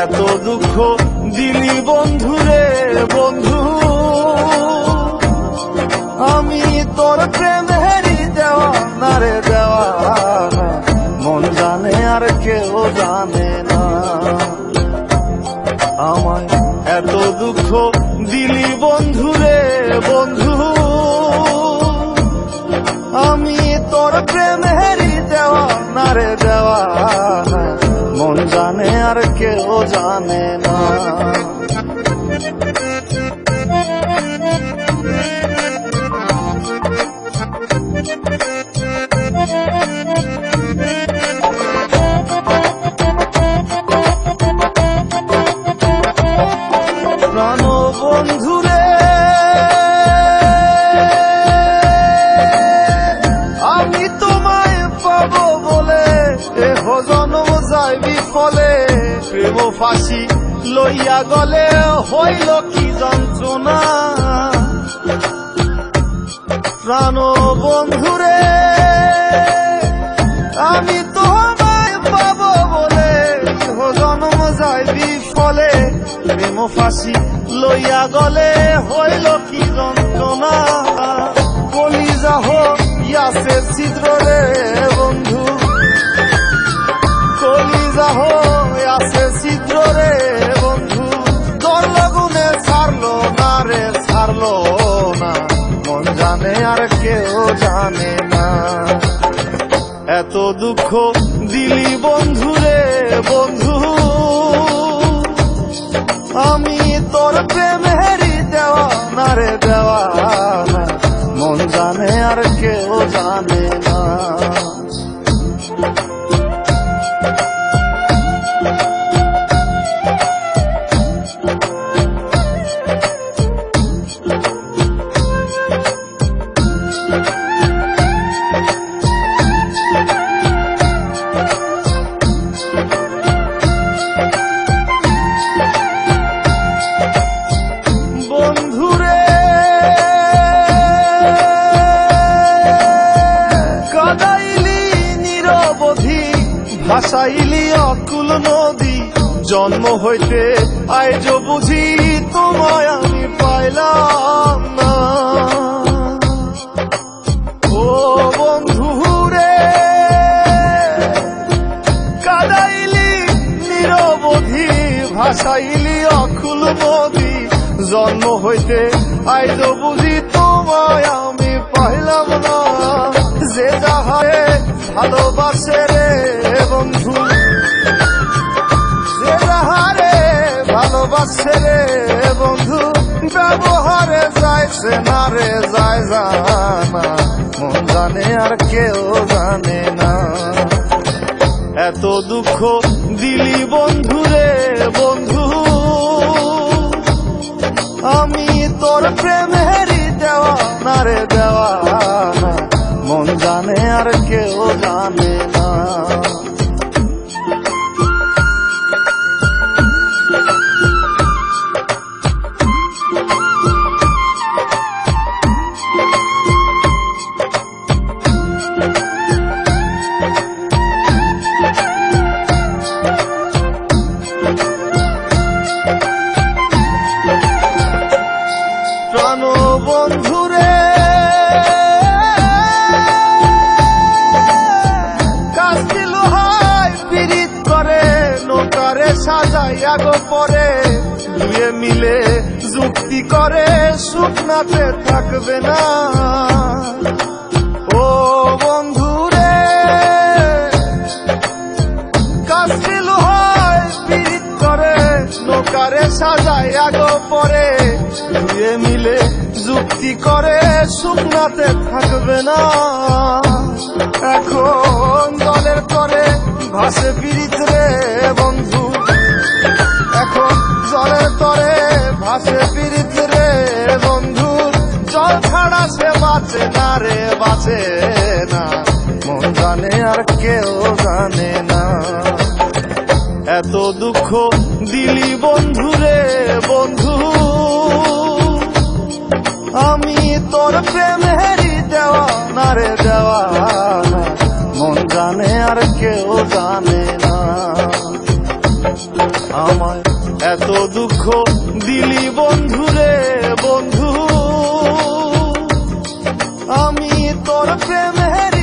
এত দুঃখ দিলি বন্ধু রে বন্ধু, আমি তোর প্রেমেরই দেওয়ানা রে দেওয়ানা, মন জানে আর কেউ জানে না। আমায় এত দুঃখ দিলি বন্ধু রে বন্ধু, আমি তোর প্রেমেরই দেওয়ানা রে দেওয়ানা, মন জানে আর কেউ জানে না। প্রাণ বন্ধুরে আমি তোমায় পাবো বলে এহ জনম যায় বিফলে, প্রেম ফাঁসি লইয়া গলে হইল কি যন্ত্রণা। প্রাণ বন্ধুরে আমি তোমায় পাবো বলে এহ জনম যায় বিফলে, প্রেম ফাঁসি লইয়া গলে হইল কি যন্ত্রণা। কলিজা হইয়াছে ছিদ্র রে বন্ধু, কলিজা হইয়াছে ছিদ্র রে বন্ধু, তোর লগুনে ছাড়লো না রে ছাড়লো না, মন জানে আর কেউ জানে না। এত দুঃখ দিলি বন্ধু রে বন্ধু, আমি তোর প্রেমেরই দেওয়ানা রে দেওয়ানা, মন জানে আর কেউ জানে না। বন্ধুরে কাদাইলি নিরবধি, ভাসাইলি অকুল নদী, জন্ম হইতে আজ বুঝি তোমায় আমি পাইলাম না। ও বন্ধুরে কাদাইলি নিরবধি, ভাসাইলি অকুল নদী, জন্ম হইতে আজ বুঝি তোমায় আমি পাইলাম না। যে যাহারে ভালোবাসে রে বন্ধু, যে যাহারে ভালোবাসে রে বন্ধু, ব্যবহারে যাইছে না রে যায় জানা, মন জানে আর কেউ জানে না। এত দুঃখ দিলি বন্ধু রে বন্ধু, আমি তোর প্রেমেরই দেওয়ানা রে দেওয়ানা, মন জানে আর কেউ জানে না। প্রাণ বন্ধুরে কাস্তি লোহায় পীড়িত করে, নৌকারে সাজাইয়া গো পরে, দুয়ে মিলে যুক্তি করে শুকনাতে থাকবে না। ও বন্ধুরে কাস্তি লোহায় পীড়িত করে, নৌকারে সাজাইয়া গো পরে, দুয়ে মিলে যুক্তি করে শুকনাতে থাকবে না। এখন দলের তরে ভাসে পীড়িত রে বন্ধু, এখন জলের তরে ভাসে পীড়িত রে বন্ধু, জল ছাড়া সে বাঁচে না রে বাঁচে না, মন জানে আর কেউ জানে না। এত দুঃখ দিলি বন্ধু রে বন্ধু, আমি তোর প্রেমেরই দেওয়ানা রে দেওয়ানা, মন জানে আর কেউ জানে না। আমায় এত দুঃখ দিলি বন্ধু রে বন্ধু, আমি তোর প্রেমের